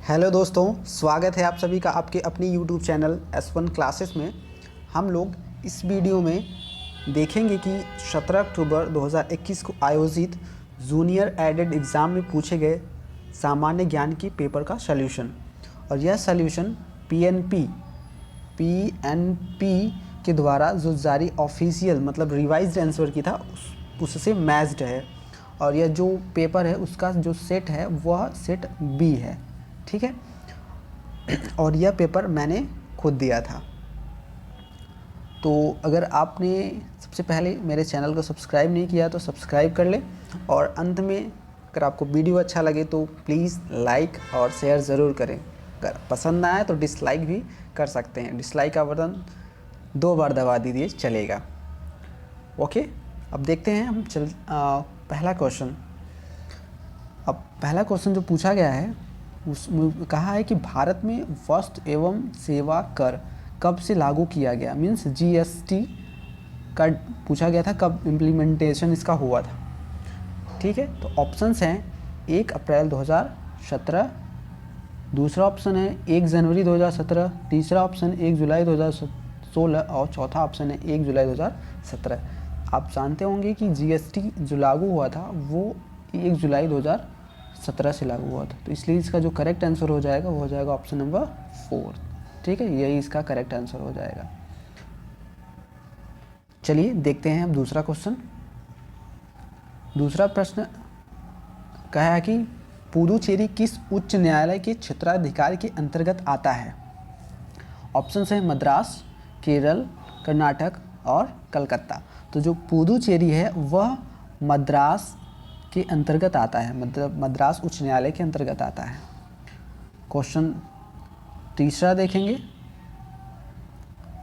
Hello दोस्तों, स्वागत है आप सभी का आपके अपनी यूट्यूब चैनल S1 क्लासेस में। हम लोग इस वीडियो में देखेंगे कि 17 अक्टूबर 2021 को आयोजित जूनियर एडेड एग्ज़ाम में पूछे गए सामान्य ज्ञान की पेपर का सॉल्यूशन। और यह सॉल्यूशन पीएनपी के द्वारा जो जारी ऑफिशियल मतलब रिवाइज्ड आंसर की था उससे मैच्ड है। और यह जो पेपर है उसका जो सेट है वह सेट बी है, ठीक है। और यह पेपर मैंने खुद दिया था। तो अगर आपने सबसे पहले मेरे चैनल को सब्सक्राइब नहीं किया तो सब्सक्राइब कर ले। और अंत में अगर आपको वीडियो अच्छा लगे तो प्लीज़ लाइक और शेयर ज़रूर करें। अगर पसंद ना आए तो डिसलाइक भी कर सकते हैं। डिसलाइक का बटन 2 बार दबा दीजिए, चलेगा। ओके, अब देखते हैं हम पहला क्वेश्चन। अब पहला क्वेश्चन जो पूछा गया है उसमें कहा है कि भारत में वस्तु एवं सेवा कर कब से लागू किया गया। मीन्स जीएसटी का पूछा गया था, कब इम्प्लीमेंटेशन इसका हुआ था, ठीक है। तो ऑप्शंस हैं 1 अप्रैल 2017, दूसरा ऑप्शन है 1 जनवरी 2017, तीसरा ऑप्शन 1 जुलाई 2016 और चौथा ऑप्शन है 1 जुलाई 2017। आप जानते होंगे कि जीएसटी जो लागू हुआ था वो 1 जुलाई 2017 से लागू हुआ था। तो इसलिए इसका जो करेक्ट आंसर हो जाएगा वो हो जाएगा ऑप्शन नंबर 4, ठीक है। यही इसका करेक्ट आंसर हो जाएगा। चलिए देखते हैं अब दूसरा क्वेश्चन। दूसरा प्रश्न कहा है कि पुडुचेरी किस उच्च न्यायालय के क्षेत्राधिकार के अंतर्गत आता है। ऑप्शंस हैं मद्रास, केरल, कर्नाटक और कलकत्ता। तो जो पुडुचेरी है वह मद्रास के अंतर्गत आता है, मतलब मद्रास उच्च न्यायालय के अंतर्गत आता है। क्वेश्चन तीसरा देखेंगे।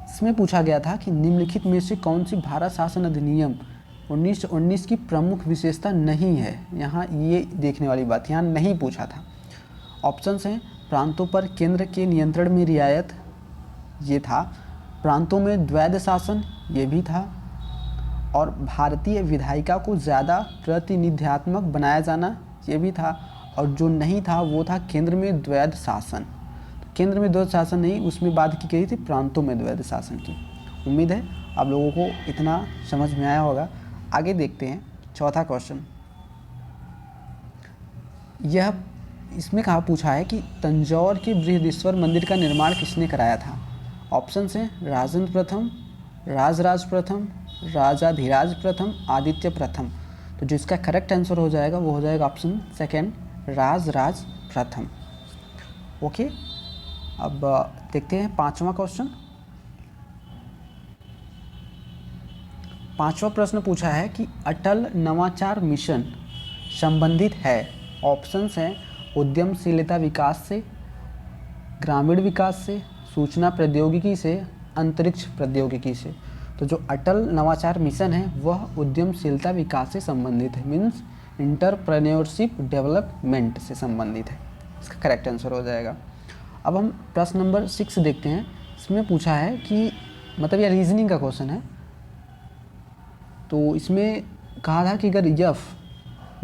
इसमें पूछा गया था कि निम्नलिखित में से कौन सी भारत शासन अधिनियम 1919 की प्रमुख विशेषता नहीं है। यहाँ ये देखने वाली बात, यहाँ नहीं पूछा था। ऑप्शंस हैं प्रांतों पर केंद्र के नियंत्रण में रियायत, ये था। प्रांतों में द्वैध शासन, ये भी था। और भारतीय विधायिका को ज़्यादा प्रतिनिध्यात्मक बनाया जाना, ये भी था। और जो नहीं था वो था केंद्र में द्वैध शासन। केंद्र में द्वैध शासन नहीं, उसमें बात की गई थी प्रांतों में द्वैध शासन की। उम्मीद है आप लोगों को इतना समझ में आया होगा। आगे देखते हैं चौथा क्वेश्चन। यह इसमें कहा पूछा है कि तंजौर के बृहदीश्वर मंदिर का निर्माण किसने कराया था। ऑप्शन हैं राजेंद्र प्रथम, राजराज प्रथम, राजाधिराज प्रथम, आदित्य प्रथम। तो जो इसका करेक्ट आंसर हो जाएगा वो हो जाएगा ऑप्शन सेकेंड, राजराज प्रथम। ओके, अब देखते हैं पांचवा क्वेश्चन। पांचवा प्रश्न पूछा है कि अटल नवाचार मिशन संबंधित है। ऑप्शंस हैं उद्यमशीलता विकास से, ग्रामीण विकास से, सूचना प्रौद्योगिकी से, अंतरिक्ष प्रौद्योगिकी से। तो जो अटल नवाचार मिशन है वह उद्यमशीलता विकास से संबंधित है, मीन्स इंटरप्रेन्योरशिप डेवलपमेंट से संबंधित है। इसका करेक्ट आंसर हो जाएगा। अब हम प्रश्न नंबर 6 देखते हैं। इसमें पूछा है कि मतलब यह रीजनिंग का क्वेश्चन है। तो इसमें कहा था कि अगर यफ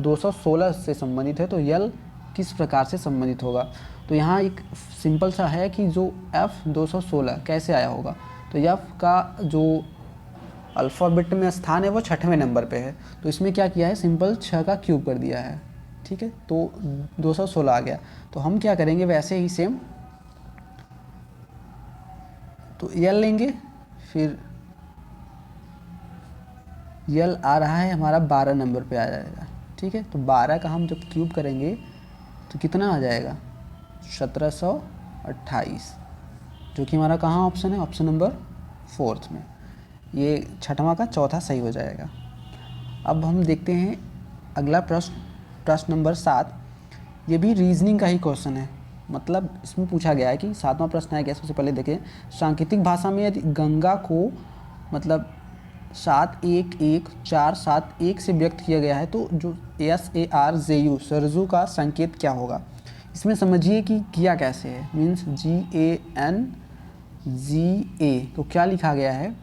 216 से संबंधित है तो यल किस प्रकार से संबंधित होगा। तो यहाँ एक सिंपल सा है कि जो एफ 216 कैसे आया होगा। तो एफ का जो अल्फ़ाबेट में स्थान है वो 6वें नंबर पे है। तो इसमें क्या किया है, सिंपल 6 का क्यूब कर दिया है, ठीक है। तो 216 आ गया। तो हम क्या करेंगे वैसे ही सेम, तो यल लेंगे, फिर यल आ रहा है हमारा 12 नंबर पे आ जाएगा, ठीक है। तो 12 का हम जब क्यूब करेंगे तो कितना आ जाएगा 1728, जो कि हमारा कहाँ ऑप्शन है, ऑप्शन नंबर 4 में। ये छठवां का चौथा सही हो जाएगा। अब हम देखते हैं अगला प्रश्न, प्रश्न नंबर 7। ये भी रीजनिंग का ही क्वेश्चन है। मतलब इसमें पूछा गया है कि 7वां प्रश्न है क्या, सबसे पहले देखें। सांकेतिक भाषा में यदि गंगा को मतलब 71147 से व्यक्त किया गया है तो जो SARZU सरजू का संकेत क्या होगा। इसमें समझिए कि किया कैसे है, मीन्स GANGA तो क्या लिखा गया है,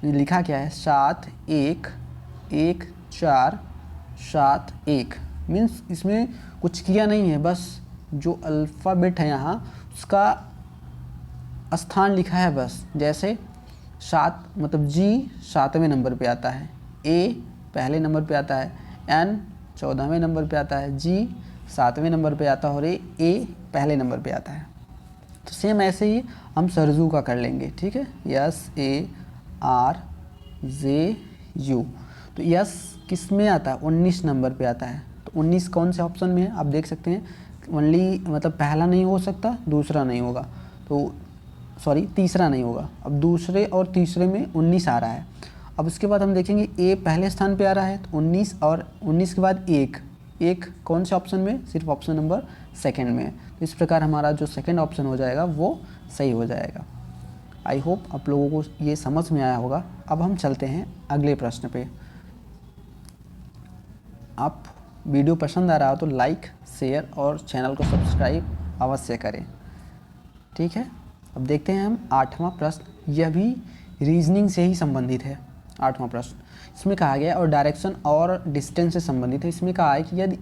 लिखा क्या है 711471, मीन्स इसमें कुछ किया नहीं है, बस जो अल्फ़ाबेट है यहाँ उसका स्थान लिखा है बस। जैसे 7 मतलब G 7वें नंबर पे आता है, A पहले नंबर पे आता है, N 14वें नंबर पे आता है, G 7वें नंबर पे आता है और A पहले नंबर पे आता है। तो सेम ऐसे ही हम सरजू का कर लेंगे, ठीक है। SARJU, तो यस किस में आता है, 19 नंबर पे आता है। तो 19 कौन से ऑप्शन में है आप देख सकते हैं, ओनली मतलब पहला नहीं हो सकता, दूसरा नहीं होगा, तो सॉरी तीसरा नहीं होगा। अब दूसरे और तीसरे में 19 आ रहा है। अब उसके बाद हम देखेंगे ए पहले स्थान पे आ रहा है, तो 19 और 19 के बाद एक कौन से ऑप्शन में, सिर्फ ऑप्शन नंबर सेकंड में है। तो इस प्रकार हमारा जो सेकंड ऑप्शन हो जाएगा वो सही हो जाएगा। आई होप आप लोगों को ये समझ में आया होगा। अब हम चलते हैं अगले प्रश्न पे। आप वीडियो पसंद आ रहा हो तो लाइक, शेयर और चैनल को सब्सक्राइब अवश्य करें, ठीक है। अब देखते हैं हम 8वां प्रश्न, यह भी रीजनिंग से ही संबंधित है। 8वां प्रश्न इसमें कहा गया और डायरेक्शन और डिस्टेंस से संबंधित है। इसमें कहा है कि यदि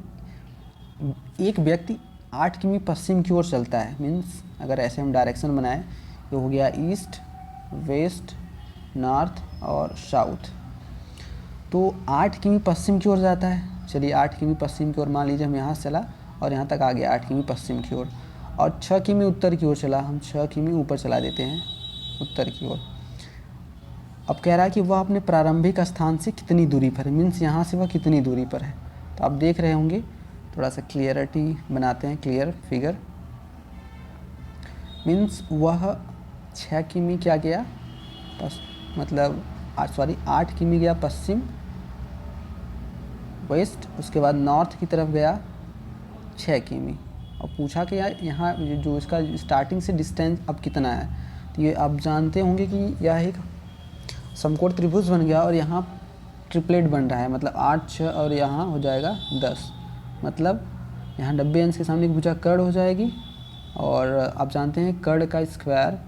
एक व्यक्ति 8 किमी पश्चिम की ओर चलता है, मीन्स अगर ऐसे हम डायरेक्शन बनाएं, ये हो गया ईस्ट, वेस्ट, नॉर्थ और साउथ, तो 8 किमी पश्चिम की ओर जाता है। चलिए 8 किमी पश्चिम की ओर, मान लीजिए हम यहाँ से चला और यहाँ तक आ गया 8 किमी पश्चिम की ओर, और 6 किमी उत्तर की ओर चला, हम 6 किमी ऊपर चला देते हैं उत्तर की ओर। अब कह रहा है कि वह अपने प्रारंभिक स्थान से कितनी दूरी पर है, मीन्स यहाँ से वह कितनी दूरी पर है। तो आप देख रहे होंगे, थोड़ा सा क्लियरिटी बनाते हैं, क्लियर फिगर। मीन्स वह 6 किमी क्या गया, मतलब 8 किमी गया पश्चिम वेस्ट, उसके बाद नॉर्थ की तरफ गया 6 किमी। और पूछा कि यार यहाँ जो इसका स्टार्टिंग से डिस्टेंस अब कितना है, तो ये आप जानते होंगे कि यह एक समकोण त्रिभुज बन गया और यहाँ ट्रिपलेट बन रहा है, मतलब 8, 6 और यहाँ हो जाएगा 10, मतलब यहाँ 90 अंश के सामने की भुजा कर्ण हो जाएगी। और आप जानते हैं कर्ण का स्क्वायर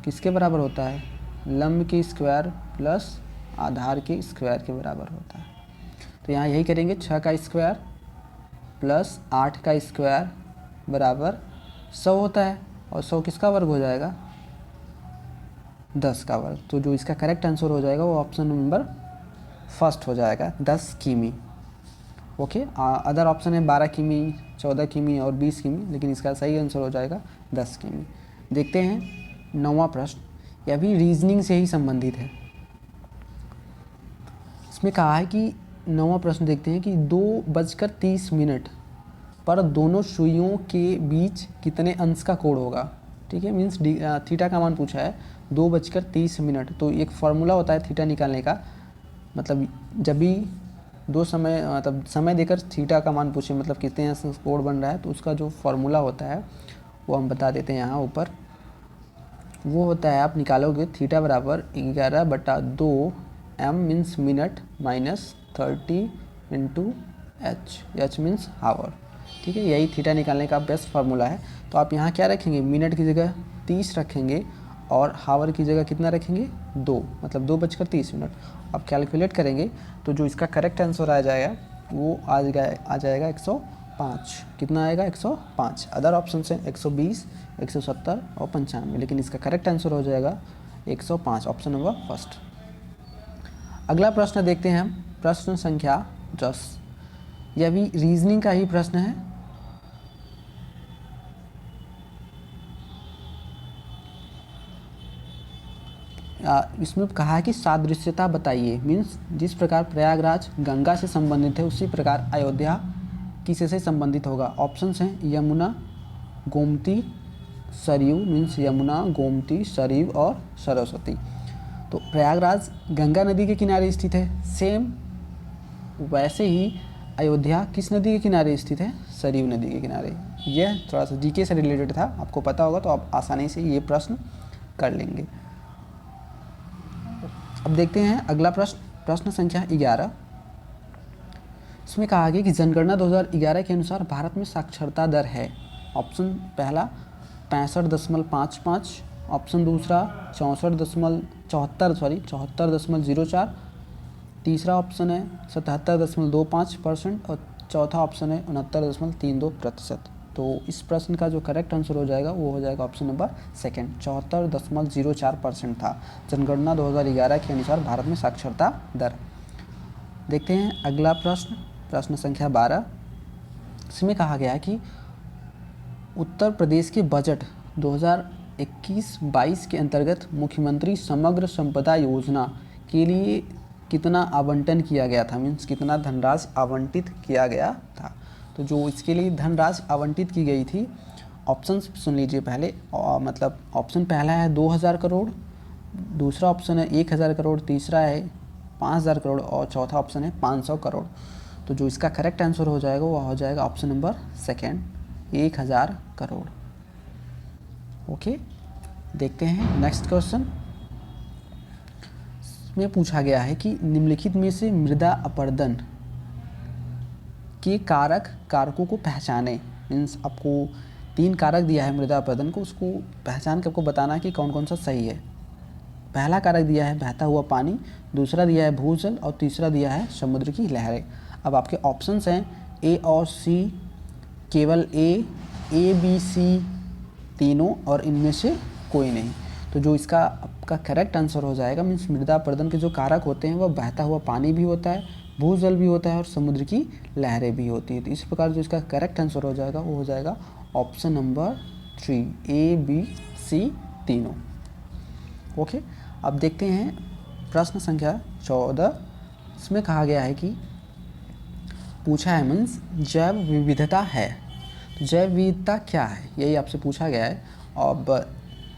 किसके बराबर होता है, लंब की स्क्वायर प्लस आधार के स्क्वायर के बराबर होता है। तो यहाँ यही करेंगे, 6 का स्क्वायर प्लस 8 का स्क्वायर बराबर 100 होता है, और 100 किसका वर्ग हो जाएगा, 10 का वर्ग। तो जो इसका करेक्ट आंसर हो जाएगा वो ऑप्शन नंबर फर्स्ट हो जाएगा, 10 किमी। ओके, अदर ऑप्शन है 12 किमी, 14 किमी और 20 किमी, लेकिन इसका सही आंसर हो जाएगा 10 किमी। देखते हैं 9वां प्रश्न, यह भी रीजनिंग से ही संबंधित है। इसमें कहा है कि 9वां प्रश्न देखते हैं कि 2:30 पर दोनों सुइयों के बीच कितने अंश का कोण होगा, ठीक है। मीन्स थीटा का मान पूछा है, 2:30। तो एक फार्मूला होता है थीटा निकालने का, मतलब जब भी दो समय मतलब समय देकर थीटा का मान पूछे, मतलब कितने अंश कोण बन रहा है, तो उसका जो फार्मूला होता है वो हम बता देते हैं यहाँ ऊपर। वो होता है, आप निकालोगे थीटा बराबर 11/2 m means minute minus 30 into h means hour, ठीक है। यही थीटा निकालने का बेस्ट फार्मूला है। तो आप यहाँ क्या रखेंगे, मिनट की जगह 30 रखेंगे और हावर की जगह कितना रखेंगे, 2, मतलब 2:30। अब कैलकुलेट करेंगे तो जो इसका करेक्ट आंसर आ जाएगा वो आ जाएगा 105। कितना आएगा, 105। अदर ऑप्शन है 120, 170 और 95, लेकिन इसका करेक्ट आंसर हो जाएगा 105, ऑप्शन नंबर फर्स्ट। अगला प्रश्न देखते हैं हम, प्रश्न संख्या 10। यह भी रीजनिंग का ही प्रश्न है। इसमें कहा है कि सादृश्यता बताइए, मीन्स जिस प्रकार प्रयागराज गंगा से संबंधित है उसी प्रकार अयोध्या किससे संबंधित होगा। ऑप्शंस हैं यमुना, गोमती, सरयू, मीन्स यमुना, गोमती, सरयू और सरस्वती। तो प्रयागराज गंगा नदी के किनारे स्थित है, सेम वैसे ही अयोध्या किस नदी के किनारे स्थित है, सरयू नदी के किनारे। यह थोड़ा सा जीके से रिलेटेड था, आपको पता होगा तो आप आसानी से ये प्रश्न कर लेंगे। अब देखते हैं अगला प्रश्न, प्रश्न संख्या 11। इसमें कहा गया कि जनगणना 2011 के अनुसार भारत में साक्षरता दर है। ऑप्शन पहला 65.55, ऑप्शन दूसरा 74.04, तीसरा ऑप्शन है 77.25% और चौथा ऑप्शन है 69.32%। तो इस प्रश्न का जो करेक्ट आंसर हो जाएगा वो हो जाएगा ऑप्शन नंबर सेकेंड। 74.04% था जनगणना 2011 के अनुसार भारत में साक्षरता दर। देखते हैं अगला प्रश्न, प्रश्न संख्या 12। इसमें कहा गया है कि उत्तर प्रदेश के बजट 2021-22 के अंतर्गत मुख्यमंत्री समग्र संपदा योजना के लिए कितना आवंटन किया गया था, मीन्स कितना धनराशि आवंटित किया गया था। तो जो इसके लिए धनराशि आवंटित की गई थी, ऑप्शंस सुन लीजिए पहले। मतलब ऑप्शन पहला है 2000 करोड़, दूसरा ऑप्शन है 1000 करोड़, तीसरा है 5000 करोड़ और चौथा ऑप्शन है 500 करोड़। तो जो इसका करेक्ट आंसर हो जाएगा वो हो जाएगा option number second, 1000 crore. Okay, देखते हैं नेक्स्ट क्वेश्चन। इसमें पूछा गया है कि निम्नलिखित में से मृदा अपरदन के कारकों को पहचाने। मीन्स आपको 3 कारक दिया है मृदा अपरदन को, उसको पहचान के आपको बताना है कि कौन कौन सा सही है। पहला कारक दिया है बहता हुआ पानी, दूसरा दिया है भूजल और तीसरा दिया है समुद्र की लहरें। अब आपके ऑप्शंस हैं ए और सी, केवल ए, बी, सी तीनों और इनमें से कोई नहीं। तो जो इसका आपका करेक्ट आंसर हो जाएगा, मीन्स मृदा अपरदन के जो कारक होते हैं वह बहता हुआ पानी भी होता है, भूजल भी होता है और समुद्र की लहरें भी होती हैं। तो इस प्रकार जो इसका करेक्ट आंसर हो जाएगा वो हो जाएगा ऑप्शन नंबर 3, ए, बी, सी तीनों। ओके, अब देखते हैं प्रश्न संख्या 14। इसमें कहा गया है कि पूछा है मीन्स जैव विविधता है, तो जैव विविधता क्या है यही आपसे पूछा गया है। अब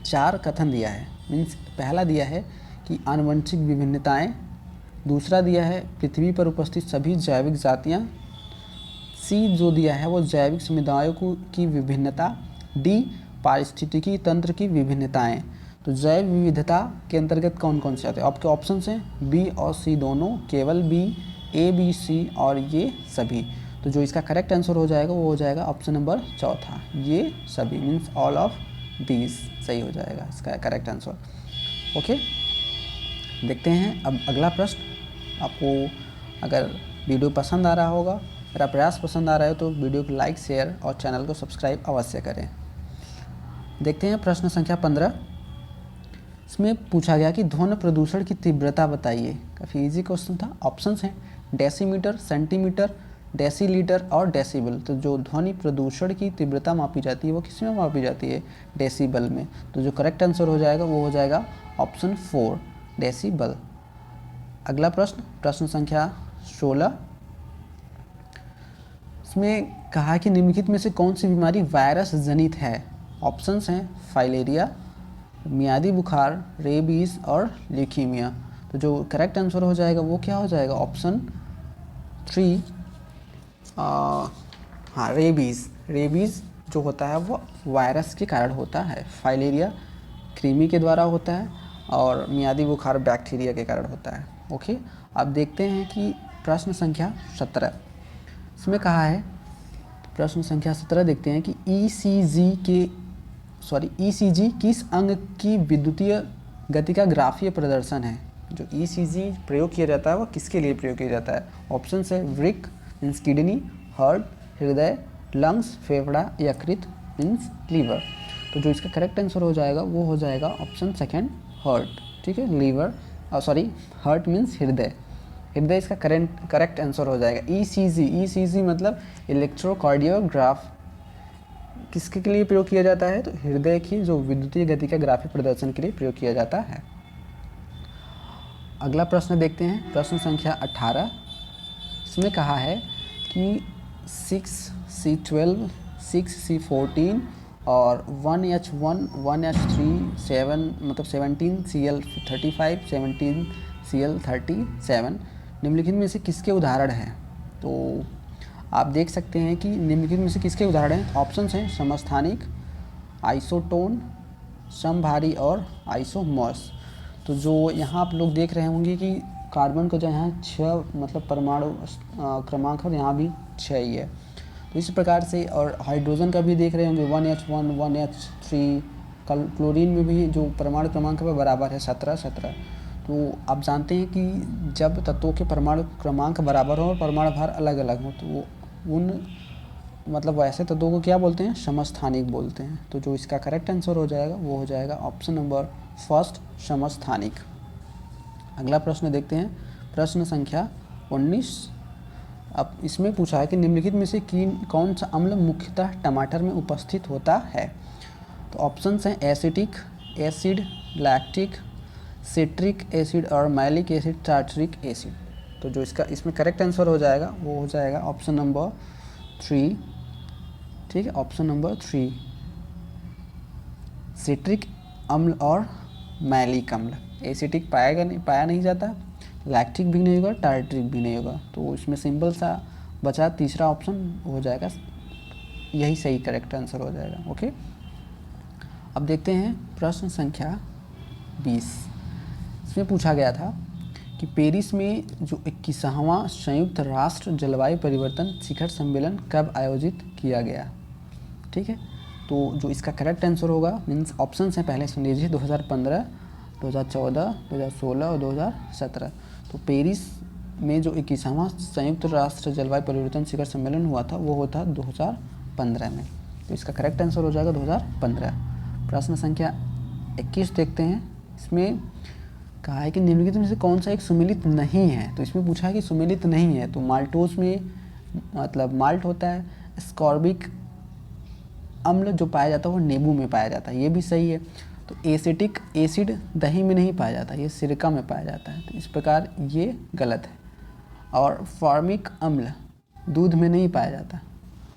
4 कथन दिया है, मीन्स पहला दिया है कि आनुवंशिक विभिन्नताएं, दूसरा दिया है पृथ्वी पर उपस्थित सभी जैविक जातियां, सी जो दिया है वो जैविक समुदायों की विभिन्नता, डी पारिस्थितिकी तंत्र की विभिन्नताएं। तो जैव विविधता के अंतर्गत कौन कौन से आते हैं? आपके ऑप्शन हैं बी और सी दोनों, केवल बी, ए, बी, सी और ये सभी। तो जो इसका करेक्ट आंसर हो जाएगा वो हो जाएगा ऑप्शन नंबर चौथा, ये सभी, मीन्स ऑल ऑफ दीज सही हो जाएगा इसका करेक्ट आंसर। ओके, देखते हैं अब अगला प्रश्न। आपको अगर वीडियो पसंद आ रहा होगा, मेरा प्रयास पसंद आ रहा है तो वीडियो को लाइक, शेयर और चैनल को सब्सक्राइब अवश्य करें। देखते हैं प्रश्न संख्या 15। इसमें पूछा गया कि ध्वनि प्रदूषण की तीव्रता बताइए। काफ़ी इजी क्वेश्चन था। ऑप्शंस हैं डेसीमीटर, सेंटीमीटर, डेसीलीटर और डेसिबल। तो जो ध्वनि प्रदूषण की तीव्रता मापी जाती है वो किस में मापी जाती है? डेसिबल में। तो जो करेक्ट आंसर हो जाएगा वो हो जाएगा ऑप्शन 4, डेसिबल। अगला प्रश्न, प्रश्न संख्या 16। इसमें कहा कि निम्नलिखित में से कौन सी बीमारी वायरस जनित है? ऑप्शंस हैं फाइलेरिया, मियादी बुखार, रेबीज और ल्यूकीमिया। तो जो करेक्ट आंसर हो जाएगा वो क्या हो जाएगा? ऑप्शन 3, हाँ रेबीज़। रेबीज़ जो होता है वो वायरस के कारण होता है, फाइलेरिया कृमि के द्वारा होता है और मियादी बुखार बैक्टीरिया के कारण होता है। ओके, अब देखते हैं कि प्रश्न संख्या 17। इसमें कहा है, प्रश्न संख्या 17 देखते हैं कि ईसीजी किस अंग की विद्युतीय गति का ग्राफीय प्रदर्शन है? जो ईसीजी प्रयोग किया जाता है वो किसके लिए प्रयोग किया जाता है? ऑप्शन है वृक्क मीन्स किडनी, हार्ट हृदय, लंग्स फेफड़ा, यकृत मीन्स लीवर। तो जो इसका करेक्ट आंसर हो जाएगा वो हो जाएगा ऑप्शन सेकेंड, हार्ट। ठीक है, लीवर हार्ट मीन्स हृदय। हृदय इसका करेक्ट आंसर हो जाएगा। ईसीजी मतलब इलेक्ट्रोकार्डियोग्राफ किसके लिए प्रयोग किया जाता है? तो हृदय की जो विद्युतीय गति का ग्राफिक प्रदर्शन के लिए प्रयोग किया जाता है। अगला प्रश्न देखते हैं, प्रश्न संख्या 18। इसमें कहा है कि 6C12, 6C14 और 1H1, 1H3, 7 मतलब 17Cl35, 17Cl37 निम्नलिखित में से किसके उदाहरण हैं? तो आप देख सकते हैं कि निम्नलिखित में से किसके उदाहरण हैं? ऑप्शंस हैं समस्थानिक, आइसोटोन, समभारी और आइसोमर्स। तो जो यहाँ आप लोग देख रहे होंगे कि कार्बन का जो यहाँ 6 मतलब परमाणु क्रमांक है, यहाँ भी 6 ही है। तो इस प्रकार से, और हाइड्रोजन का भी देख रहे होंगे 1H1, 1H3, क्लोरीन में भी जो परमाणु क्रमांक है बराबर है 17। तो आप जानते हैं कि जब तत्वों के परमाणु क्रमांक बराबर हो और परमाणु भार अलग अलग हो तो उन मतलब वैसे तो दो को क्या बोलते हैं, समस्थानिक बोलते हैं। तो जो इसका करेक्ट आंसर हो जाएगा वो हो जाएगा ऑप्शन नंबर फर्स्ट, समस्थानिक। अगला प्रश्न देखते हैं, प्रश्न संख्या 19। अब इसमें पूछा है कि निम्नलिखित में से कौन सा अम्ल मुख्यतः टमाटर में उपस्थित होता है। तो ऑप्शंस हैं acetic acid, lactic, citric acid और मैलिक एसिड, टार्टरिक एसिड। तो जो इसका इसमें करेक्ट आंसर हो जाएगा वो हो जाएगा ऑप्शन नंबर 3। ठीक है, ऑप्शन नंबर 3, सिट्रिक अम्ल और मैलिक अम्ल। एसिटिक पाया नहीं जाता, लैक्टिक भी नहीं होगा, टार्टरिक भी नहीं होगा। तो इसमें सिंपल सा बचा तीसरा ऑप्शन हो जाएगा, यही सही करेक्ट आंसर हो जाएगा। ओके, अब देखते हैं प्रश्न संख्या 20। इसमें पूछा गया था कि पेरिस में जो 21वां संयुक्त राष्ट्र जलवायु परिवर्तन शिखर सम्मेलन कब आयोजित किया गया। ठीक है, तो जो इसका करेक्ट आंसर होगा, मीन्स ऑप्शन हैं पहले सुन लीजिए, 2015, 2014, 2016 और 2017। तो पेरिस में जो 21वां संयुक्त राष्ट्र जलवायु परिवर्तन शिखर सम्मेलन हुआ था वो होता 2015 में। तो इसका करेक्ट आंसर हो जाएगा 2015। प्रश्न संख्या 21 देखते हैं। इसमें कहा है कि निम्नलिखित में से कौन सा एक सुमेलित नहीं है। तो इसमें पूछा है कि सुमेलित नहीं है, तो माल्टोस में मतलब माल्ट होता है, स्कॉर्बिक अम्ल जो पाया जाता है वो नींबू में पाया जाता है, ये भी सही है। तो एसिटिक एसिड दही में नहीं पाया जाता, ये सिरका में पाया जाता है, तो इस प्रकार ये गलत है। और फॉर्मिक अम्ल दूध में नहीं पाया जाता,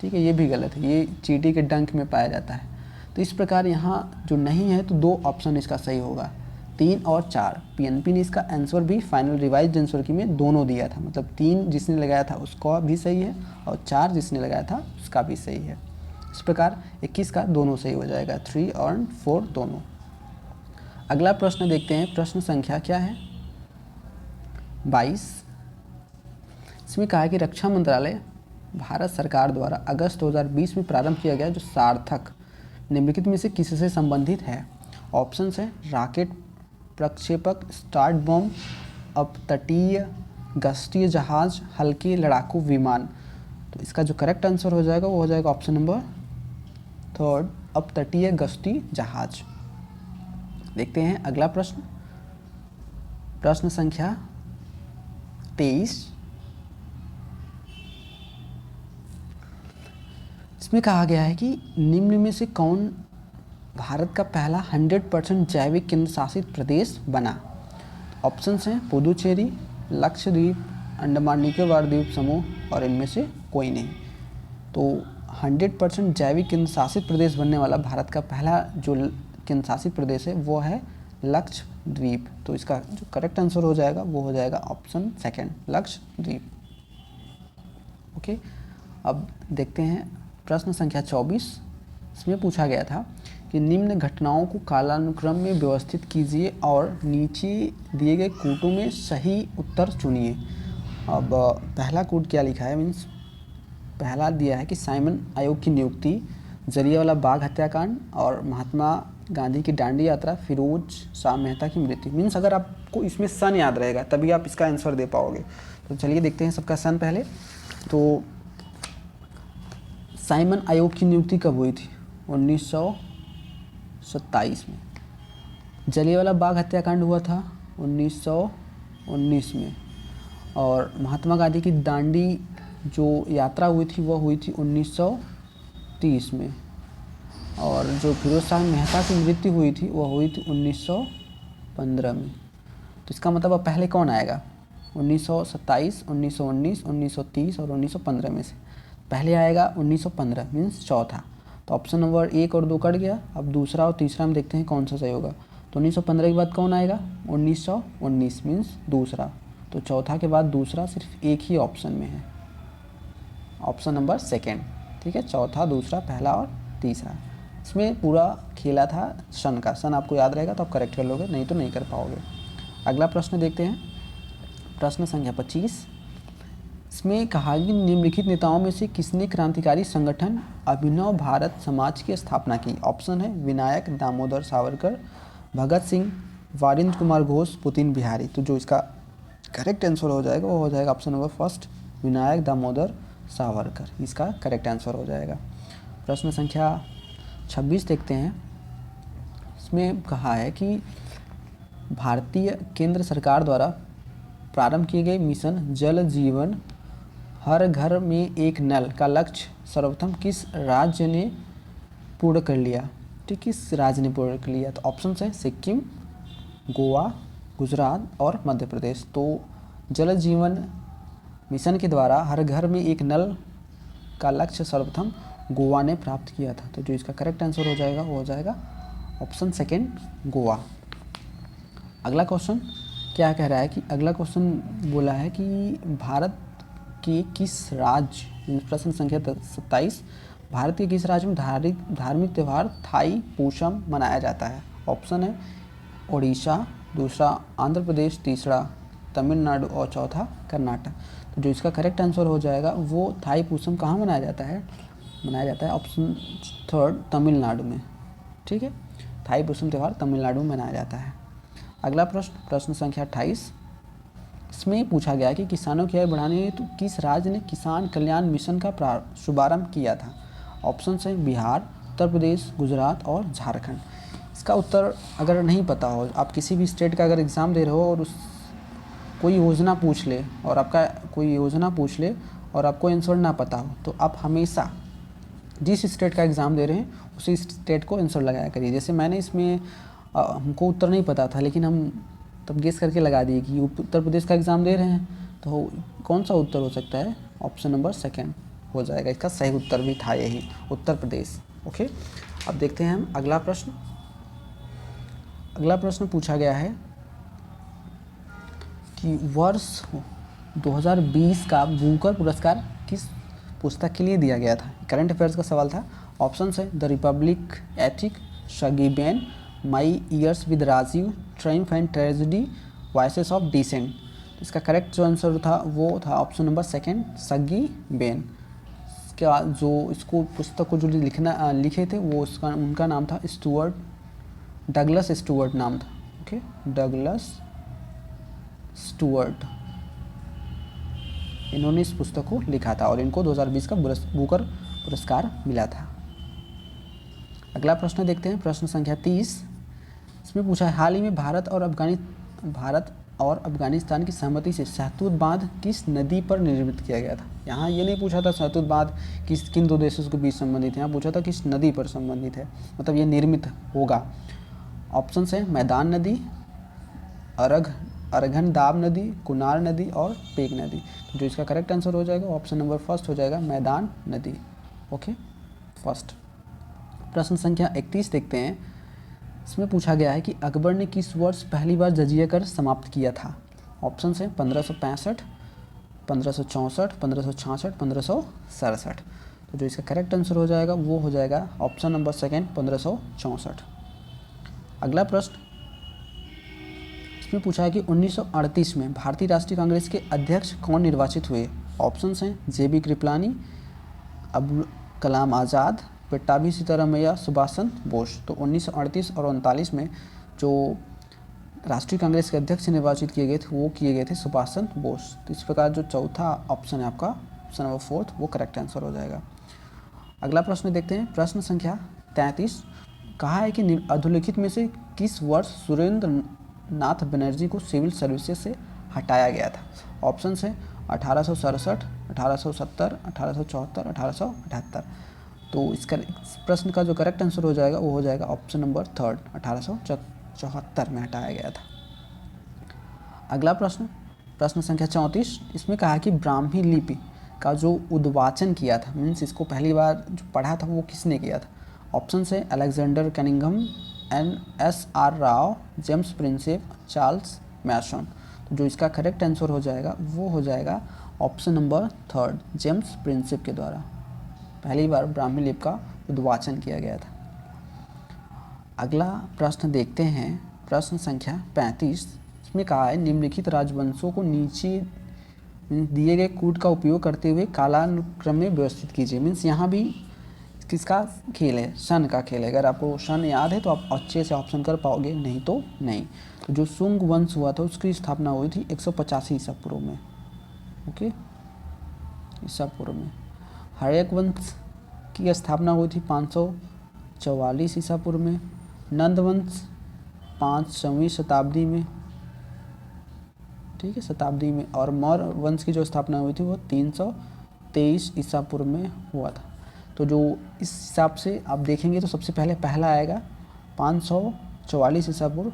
ठीक है, ये भी गलत है, ये चींटी के डंक में पाया जाता है। तो इस प्रकार यहाँ जो नहीं है तो दो ऑप्शन इसका सही होगा, 3 और 4। पीएनपी ने इसका आंसर भी फाइनल रिवाइज्ड आंसर की में दोनों दिया था, मतलब 3 जिसने लगाया था उसका भी सही है और 4 जिसने लगाया था उसका भी सही है। इस प्रकार 21 का दोनों सही हो जाएगा, 3 और 4 दोनों। अगला प्रश्न देखते हैं, प्रश्न संख्या क्या है 22। इसमें कहा है कि रक्षा मंत्रालय भारत सरकार द्वारा अगस्त 2020 में प्रारंभ किया गया जो सार्थक निम्नलिखित में से किससे संबंधित है। ऑप्शंस हैं रॉकेट प्रक्षेपक, स्टार्ट बम, अपतटीय गश्ती जहाज, हल्के लड़ाकू विमान। तो इसका जो करेक्ट आंसर हो जाएगा वो हो जाएगा ऑप्शन नंबर 3, अपतटीय गश्ती जहाज। देखते हैं अगला प्रश्न, प्रश्न संख्या 23। इसमें कहा गया है कि निम्न में से कौन भारत का पहला 100% जैविक केंद्र शासित प्रदेश बना। ऑप्शंस हैं पुदुचेरी, लक्षद्वीप, अंडमान निकोबार द्वीप समूह और इनमें से कोई नहीं। तो 100% जैविक केंद्र शासित प्रदेश बनने वाला भारत का पहला जो केंद्र शासित प्रदेश है वो है लक्षद्वीप। तो इसका जो करेक्ट आंसर हो जाएगा वो हो जाएगा ऑप्शन 2, लक्षद्वीप। ओके, अब देखते हैं प्रश्न संख्या 24। इसमें पूछा गया था कि निम्न घटनाओं को कालानुक्रम में व्यवस्थित कीजिए और नीचे दिए गए कूटों में सही उत्तर चुनिए। अब पहला कूट क्या लिखा है, मीन्स पहला दिया है कि साइमन आयोग की नियुक्ति, जलियांवाला बाग हत्याकांड और महात्मा गांधी की दांडी यात्रा, फिरोज शाह मेहता की मृत्यु। मीन्स अगर आपको इसमें सन याद रहेगा तभी आप इसका आंसर दे पाओगे। तो चलिए देखते हैं सबका सन पहले। तो साइमन आयोग की नियुक्ति कब हुई थी, 1927 में। जलियांवाला बाग हत्याकांड हुआ था 1919 में। और महात्मा गांधी की दांडी जो यात्रा हुई थी वह हुई थी 1930 में। और जो फिरोज शाह मेहता की मृत्यु हुई थी वह हुई थी 1915 में। तो इसका मतलब अब पहले कौन आएगा, 1927, 1919, 1930 और 1915 में से पहले आएगा 1915, मीन्स चौथा। तो ऑप्शन नंबर 1 और 2 कट गया। अब दूसरा और तीसरा में देखते हैं कौन सा सही होगा। तो 1915 के बाद कौन आएगा, 1919 मीन्स दूसरा। तो चौथा के बाद दूसरा सिर्फ एक ही ऑप्शन में है, ऑप्शन नंबर 2। ठीक है, चौथा, दूसरा, पहला और तीसरा। इसमें पूरा खेला था सन का, सन आपको याद रहेगा तो आप करेक्ट कर लोगे, नहीं तो नहीं कर पाओगे। अगला प्रश्न देखते हैं, प्रश्न संख्या 25। इसमें कहा कि निम्नलिखित नेताओं में से किसने क्रांतिकारी संगठन अभिनव भारत समाज की स्थापना की। ऑप्शन है विनायक दामोदर सावरकर, भगत सिंह, वारिंद्र कुमार घोष, पुतिन बिहारी। तो जो इसका करेक्ट आंसर हो जाएगा वो हो जाएगा ऑप्शन नंबर 1, विनायक दामोदर सावरकर, इसका करेक्ट आंसर हो जाएगा। प्रश्न संख्या 26 देखते हैं। इसमें कहा है कि भारतीय केंद्र सरकार द्वारा प्रारंभ किए गए मिशन जल जीवन हर घर में एक नल का लक्ष्य सर्वप्रथम किस राज्य ने पूर्ण कर लिया? ठीक, किस राज्य ने पूर्ण कर लिया? तो ऑप्शन है सिक्किम, गोवा, गुजरात और मध्य प्रदेश। तो जल जीवन मिशन के द्वारा हर घर में एक नल का लक्ष्य सर्वप्रथम गोवा ने प्राप्त किया था। तो जो इसका करेक्ट आंसर हो जाएगा वो हो जाएगा ऑप्शन सेकेंड, गोवा। अगला क्वेश्चन क्या कह रहा है कि अगला क्वेश्चन बोला है कि भारत के किस राज्य, प्रश्न संख्या 27, भारत के किस राज्य में धार्मिक त्यौहार थाई पूसम मनाया जाता है? ऑप्शन है ओडिशा, दूसरा आंध्र प्रदेश, तीसरा तमिलनाडु और चौथा कर्नाटक। तो जो इसका करेक्ट आंसर हो जाएगा वो थाई पूसम कहाँ मनाया जाता है? मनाया जाता है ऑप्शन थर्ड, तमिलनाडु में। ठीक है, थाई पूसम त्यौहार तमिलनाडु में मनाया जाता है। अगला प्रश्न संख्या 28, इसमें पूछा गया कि किसानों की आय बढ़ाने हेतु किस राज्य ने किसान कल्याण मिशन का शुभारंभ किया था? ऑप्शन है बिहार, उत्तर प्रदेश, गुजरात और झारखंड। इसका उत्तर अगर नहीं पता हो, आप किसी भी स्टेट का अगर एग्ज़ाम दे रहे हो और कोई योजना पूछ ले और आपको आंसर ना पता हो, तो आप हमेशा जिस स्टेट का एग्ज़ाम दे रहे हैं उसी स्टेट को आंसर लगाया करिए। जैसे मैंने इसमें हमको उत्तर नहीं पता था, लेकिन हम तब गेस करके लगा दिए कि उत्तर प्रदेश का एग्ज़ाम दे रहे हैं, तो कौन सा उत्तर हो सकता है? ऑप्शन नंबर सेकेंड हो जाएगा। इसका सही उत्तर भी था यही, उत्तर प्रदेश। ओके, अब देखते हैं हम अगला प्रश्न। अगला प्रश्न पूछा गया है कि वर्ष 2020 का बुकर पुरस्कार किस पुस्तक के लिए दिया गया था? करंट अफेयर्स का सवाल था। ऑप्शन है द रिपब्लिक, एथिक, शगी बेन, my years with Rajiv, triumph and tragedy, voices of dissent. इसका करेक्ट जो आंसर था वो था ऑप्शन नंबर सेकेंड, शगी बेन। इसका जो इसको पुस्तक को जो लिखे थे वो उनका नाम था स्टुअर्ट, डगलस स्टुअर्ट नाम था। ओके, डगलस स्टुअर्ट, इन्होंने इस पुस्तक को लिखा था और इनको 2020 का बुकर पुरस्कार मिला था। अगला प्रश्न देखते हैं, प्रश्न संख्या 30। इसमें पूछा है हाल ही में भारत और अफगानिस्तान की सहमति से शहतूत बांध किस नदी पर निर्मित किया गया था? यहाँ ये नहीं पूछा था शहतूत बांध किन दो देशों के बीच संबंधित है, यहाँ पूछा था किस नदी पर संबंधित है, मतलब ये निर्मित होगा। ऑप्शन है मैदान नदी, अरघनदाब नदी, कुनार नदी और पेग नदी। तो जो इसका करेक्ट आंसर हो जाएगा ऑप्शन नंबर फर्स्ट हो जाएगा, मैदान नदी। Okay, first. प्रश्न संख्या 31 देखते हैं। इसमें पूछा गया है कि अकबर ने किस वर्ष पहली बार जजिया कर समाप्त किया था? ऑप्शन है 1565, 1564, 1566, 1567। तो जो इसका करेक्ट आंसर हो जाएगा वो हो जाएगा ऑप्शन नंबर सेकेंड, 1564। अगला प्रश्न, इसमें पूछा है कि 1938 में भारतीय राष्ट्रीय कांग्रेस के अध्यक्ष कौन निर्वाचित हुए? ऑप्शन हैं जेबी कृपलानी, अब्दुल कलाम आज़ाद, पट्टाभी सीतारामैया, सुभाष चंद्र बोस। तो 1938 और 39 में जो राष्ट्रीय कांग्रेस के अध्यक्ष निर्वाचित किए गए थे वो किए गए थे सुभाष चंद्र बोस। तो इस प्रकार जो चौथा ऑप्शन है आपका, ऑप्शन नंबर फोर्थ, वो करेक्ट आंसर हो जाएगा। अगला प्रश्न देखते हैं, प्रश्न संख्या 33। कहा है कि अधोलिखित में से किस वर्ष सुरेंद्र नाथ बनर्जी को सिविल सर्विसेज से हटाया गया था? ऑप्शन है 1867, 1870, 1874, 1878। तो इसका प्रश्न का जो करेक्ट आंसर हो जाएगा वो हो जाएगा ऑप्शन नंबर थर्ड, 1874 में हटाया गया था। अगला प्रश्न संख्या 34। इसमें कहा कि ब्राह्मी लिपि का जो उद्वाचन किया था, मीन्स इसको पहली बार जो पढ़ा था वो किसने किया था? ऑप्शन है Alexander Cunningham, NSR Rao, James Prinsep, Charles Masson. तो जो इसका करेक्ट आंसर हो जाएगा वो हो जाएगा option number third, James Prinsep के द्वारा पहली बार ब्राह्मी लिपि का उद्वाचन किया गया था। अगला प्रश्न देखते हैं, प्रश्न संख्या 35। इसमें कहा है निम्नलिखित राजवंशों को नीचे दिए गए कूट का उपयोग करते हुए कालानुक्रम में व्यवस्थित कीजिए। मीन्स यहाँ भी किसका खेल है? सन का खेल है। अगर आपको सन याद है तो आप अच्छे से ऑप्शन कर पाओगे, नहीं तो नहीं। तो जो सुंग वंश हुआ था उसकी स्थापना हुई थी 185 ईसा पूर्व में। ओके, ईसा पूर्व में। हर्यक वंश की स्थापना हुई थी 544 ईसा पूर्व में। नंद वंश 5वीं शताब्दी में, ठीक है, शताब्दी में। और मौर्य वंश की जो स्थापना हुई थी वो 323 ईसा पूर्व में हुआ था। तो जो इस हिसाब से आप देखेंगे तो सबसे पहले पहला आएगा 544 ईसा पूर्व,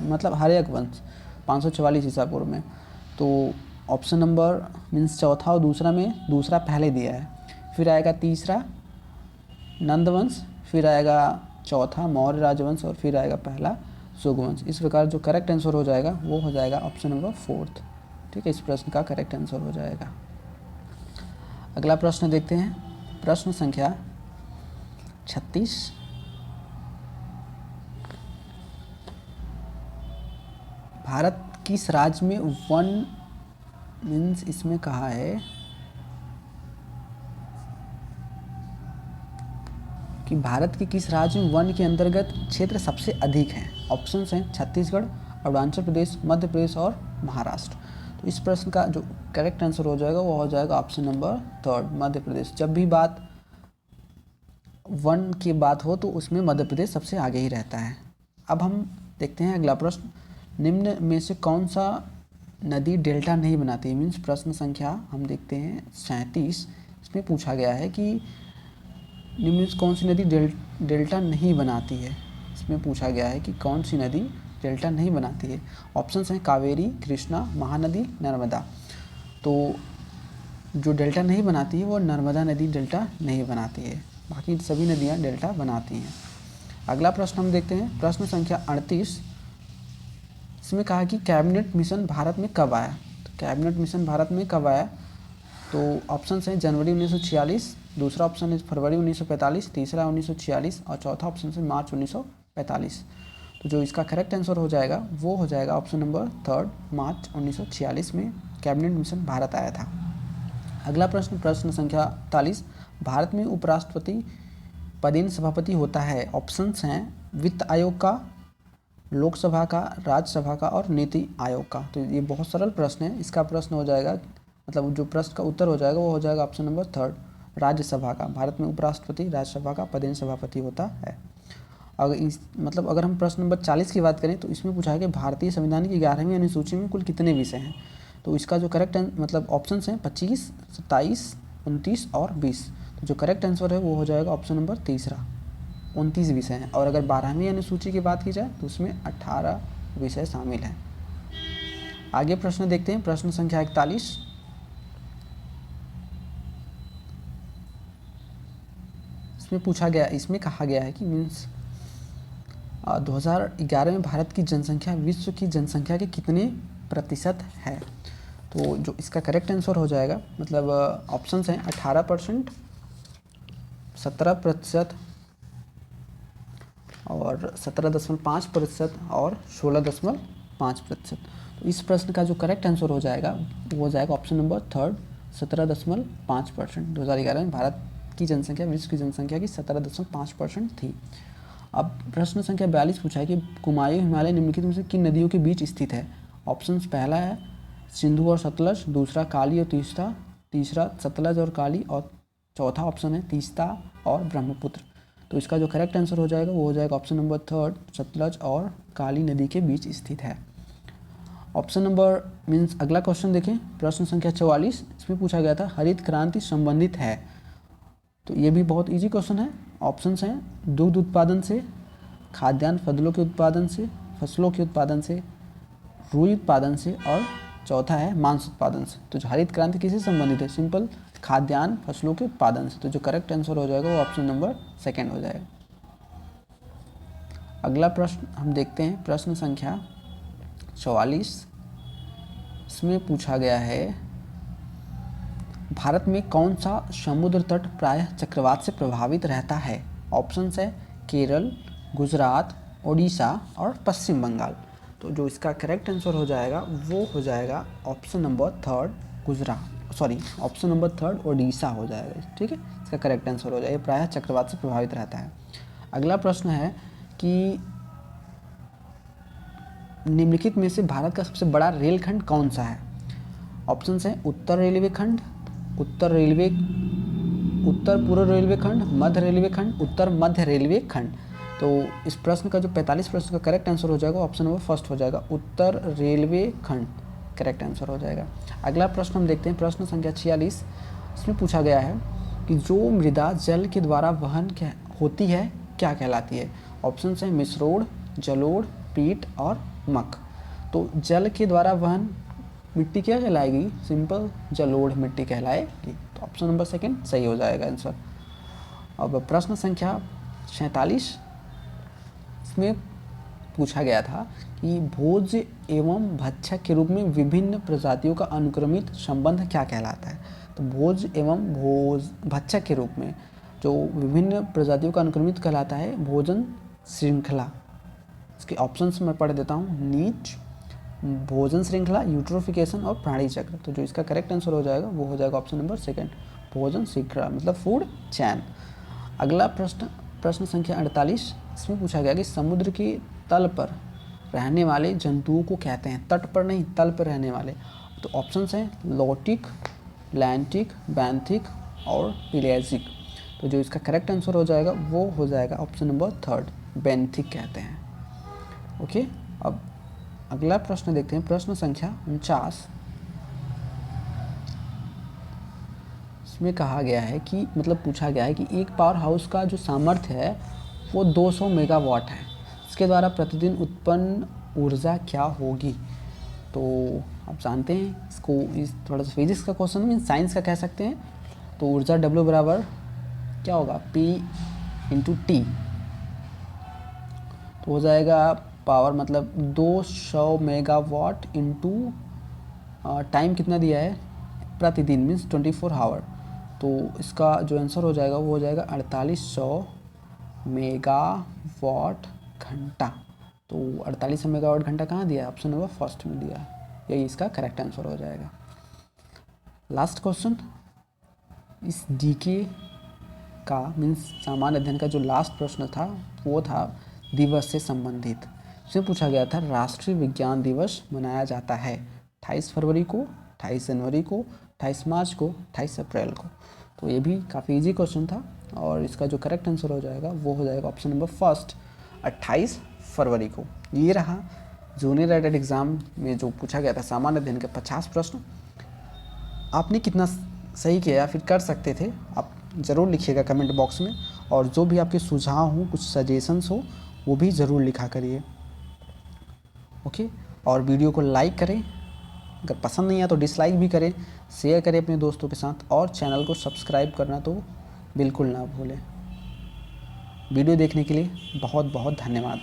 मतलब हर्यक वंश 544 ईसा पूर्व में। तो ऑप्शन नंबर मीन्स चौथा और दूसरा में दूसरा पहले दिया है। फिर आएगा तीसरा नंद वंश, फिर आएगा चौथा मौर्य राजवंश और फिर आएगा पहला सुगवंश। इस प्रकार जो करेक्ट आंसर हो जाएगा वो हो जाएगा ऑप्शन नंबर 4। ठीक है, इस प्रश्न का करेक्ट आंसर हो जाएगा। अगला प्रश्न देखते हैं, प्रश्न संख्या 36। भारत किस राज्य में वन मीन्स इसमें कहा है कि भारत के किस राज्य में वन के अंतर्गत क्षेत्र सबसे अधिक है। ऑप्शंस हैं छत्तीसगढ़, अरुणाचल प्रदेश, मध्य प्रदेश और महाराष्ट्र। तो इस प्रश्न का जो करेक्ट आंसर हो जाएगा वो हो जाएगा ऑप्शन नंबर 3 मध्य प्रदेश। जब भी बात वन की बात हो तो उसमें मध्य प्रदेश सबसे आगे ही रहता है। अब हम देखते हैं अगला प्रश्न, निम्न में से कौन सा नदी डेल्टा नहीं बनाती है। मीन्स प्रश्न संख्या हम देखते हैं 37। इसमें पूछा गया है कि निम्न में से कौन सी नदी डेल्टा नहीं बनाती है। इसमें पूछा गया है कि कौन सी नदी डेल्टा नहीं बनाती है। ऑप्शंस हैं कावेरी, कृष्णा, महानदी, नर्मदा। तो जो डेल्टा नहीं बनाती है वो नर्मदा नदी डेल्टा नहीं बनाती है, बाकी सभी नदियाँ डेल्टा बनाती हैं। अगला प्रश्न हम देखते हैं, प्रश्न संख्या 38। इसमें कहा कि कैबिनेट मिशन भारत में कब आया। तो कैबिनेट मिशन भारत में कब आया, तो ऑप्शंस हैं जनवरी 1946, दूसरा ऑप्शन है फरवरी 1945, तीसरा 1946 और चौथा ऑप्शन है मार्च 1945। तो जो इसका करेक्ट आंसर हो जाएगा वो हो जाएगा ऑप्शन नंबर 3 मार्च 1946 में कैबिनेट मिशन भारत आया था। अगला प्रश्न, प्रश्न संख्या 43। भारत में उपराष्ट्रपति पदेन सभापति होता है। ऑप्शंस हैं वित्त आयोग का, लोकसभा का, राज्यसभा का और नीति आयोग का। तो ये बहुत सरल प्रश्न है। इसका प्रश्न हो जाएगा, मतलब जो प्रश्न का उत्तर हो जाएगा वो हो जाएगा ऑप्शन नंबर 3 राज्यसभा का। भारत में उपराष्ट्रपति राज्यसभा का पदेन सभापति होता है। अगर हम प्रश्न नंबर 40 की बात करें तो इसमें पूछा है कि भारतीय संविधान की 11वीं अनुसूची में कुल कितने विषय हैं। तो इसका जो करेक्ट ऑप्शंस हैं 25, 27, 29 और 20। तो जो करेक्ट आंसर है वो हो जाएगा ऑप्शन नंबर 3 29 विषय हैं। और अगर 12वीं अनुसूची की बात की जाए तो उसमें 18 विषय शामिल हैं। आगे प्रश्न देखते हैं, प्रश्न संख्या 41। इसमें कहा गया है कि मीन्स 2011 में भारत की जनसंख्या विश्व की जनसंख्या के कितने प्रतिशत है। तो जो इसका करेक्ट आंसर हो जाएगा, मतलब ऑप्शंस हैं 18%, 17% और 17.5% और 16.5%। तो इस प्रश्न का जो करेक्ट आंसर हो जाएगा वो हो जाएगा ऑप्शन नंबर 3 17.5%। 2011 में भारत की जनसंख्या विश्व की जनसंख्या की 17.5% थी। अब प्रश्न संख्या 42 पूछा है कि कुमायूं हिमालय निम्नलिखित में से किन नदियों के बीच स्थित है। ऑप्शंस पहला है सिंधु और सतलज, दूसरा काली और तीसरा सतलज और काली और चौथा ऑप्शन है तीस्ता और ब्रह्मपुत्र। तो इसका जो करेक्ट आंसर हो जाएगा वो हो जाएगा ऑप्शन नंबर 3 सतलज और काली नदी के बीच स्थित है। ऑप्शन नंबर मीन्स अगला क्वेश्चन देखें, प्रश्न संख्या 44। इसमें पूछा गया था हरित क्रांति संबंधित है। तो ये भी बहुत इजी क्वेश्चन है। ऑप्शंस हैं दुग्ध उत्पादन से, खाद्यान्न फसलों के उत्पादन से, रुई उत्पादन से और चौथा है मांस उत्पादन से। तो जो हरित क्रांति किससे संबंधित है, सिंपल खाद्यान्न फसलों के उत्पादन से। तो जो करेक्ट आंसर हो जाएगा वो ऑप्शन नंबर 2 हो जाएगा। अगला प्रश्न हम देखते हैं, प्रश्न संख्या 44। इसमें पूछा गया है भारत में कौन सा समुद्र तट प्रायः चक्रवात से प्रभावित रहता है। ऑप्शंस है केरल, गुजरात, ओडिशा और पश्चिम बंगाल। तो जो इसका करेक्ट आंसर हो जाएगा वो हो जाएगा option number 3 option number 3 Odisha हो जाएगा। ठीक है, इसका करेक्ट आंसर हो जाएगा, प्रायः चक्रवात से प्रभावित रहता है। अगला प्रश्न है कि निम्नलिखित में से भारत का सबसे बड़ा रेलखंड कौन सा है। ऑप्शन हैं उत्तर रेलवे खंड, उत्तर पूर्व रेलवे खंड, मध्य रेलवे खंड, उत्तर मध्य रेलवे खंड। तो इस प्रश्न का जो 45 प्रश्न का करेक्ट आंसर हो जाएगा ऑप्शन नंबर फर्स्ट हो जाएगा, उत्तर रेलवे खंड करेक्ट आंसर हो जाएगा। अगला प्रश्न हम देखते हैं, प्रश्न संख्या 46। इसमें पूछा गया है कि जो मृदा जल के द्वारा वहन होती है क्या कहलाती है। ऑप्शन हैं मिश्रोड़, जलोढ़, पीट और मक। तो जल के द्वारा वहन मिट्टी क्या कहलाएगी, सिंपल जलोढ़ मिट्टी कहलाएगी। तो ऑप्शन नंबर सेकंड सही हो जाएगा आंसर। अब प्रश्न संख्या 47, इसमें पूछा गया था कि भोज्य एवं भक्षक के रूप में विभिन्न प्रजातियों का अनुक्रमित संबंध क्या कहलाता है। तो भोज्य एवं भक्षक के रूप में जो विभिन्न प्रजातियों का अनुक्रमित कहलाता है भोजन श्रृंखला। इसके ऑप्शंस मैं पढ़ देता हूँ, नीच, भोजन श्रृंखला, यूट्रोफिकेशन और प्राणी चक्र। तो जो इसका करेक्ट आंसर हो जाएगा वो हो जाएगा ऑप्शन नंबर सेकंड, भोजन श्रृंखला मतलब फूड चैन। अगला प्रश्न संख्या 48, इसमें पूछा गया कि समुद्र के तल पर रहने वाले जंतुओं को कहते हैं, तट पर नहीं तल पर रहने वाले। तो ऑप्शंस हैं लोटिक, लैंटिक, बैंथिक और पिलेजिक। तो जो इसका करेक्ट आंसर हो जाएगा वो हो जाएगा ऑप्शन नंबर थर्ड, बेंथिक कहते हैं। ओके, अब अगला प्रश्न देखते हैं, प्रश्न संख्या 49। इसमें कहा गया है कि मतलब पूछा गया है कि एक पावर हाउस का जो सामर्थ्य है वो 200 मेगावाट है, इसके द्वारा प्रतिदिन उत्पन्न ऊर्जा क्या होगी। तो आप जानते हैं इसको, इस थोड़ा सा फिजिक्स का क्वेश्चन मीन साइंस का कह सकते हैं। तो ऊर्जा W बराबर क्या होगा, P इंटू टी। तो हो जाएगा पावर मतलब 200 मेगावाट इंटू टाइम कितना दिया है, प्रतिदिन मीन्स 24 आवर। तो इसका जो आंसर हो जाएगा वो हो जाएगा 4800 मेगावाट घंटा। तो 4800 मेगावाट घंटा कहाँ दिया है, ऑप्शन नंबर फर्स्ट में दिया है, यही इसका करेक्ट आंसर हो जाएगा। लास्ट क्वेश्चन, इस डीके का मीन्स सामान्य अध्ययन का जो लास्ट प्रश्न था वो था दिवस से संबंधित। इसमें पूछा गया था राष्ट्रीय विज्ञान दिवस मनाया जाता है 28 फरवरी को, 28 जनवरी को, 28 मार्च को, 28 अप्रैल को। तो ये भी काफ़ी इजी क्वेश्चन था और इसका जो करेक्ट आंसर हो जाएगा वो हो जाएगा ऑप्शन नंबर फर्स्ट, 28 फरवरी को। ये रहा जूनियर एडेड एग्ज़ाम में जो पूछा गया था सामान्य अध्ययन के 50 प्रश्न। आपने कितना सही किया या फिर कर सकते थे आप ज़रूर लिखिएगा कमेंट बॉक्स में, और जो भी आपके सुझाव हो, कुछ सजेशंस हो, वो भी ज़रूर लिखा करिए। ओके, और वीडियो को लाइक करें, अगर पसंद नहीं आया तो डिसलाइक भी करें, शेयर करें अपने दोस्तों के साथ, और चैनल को सब्सक्राइब करना तो बिल्कुल ना भूलें। वीडियो देखने के लिए बहुत बहुत धन्यवाद।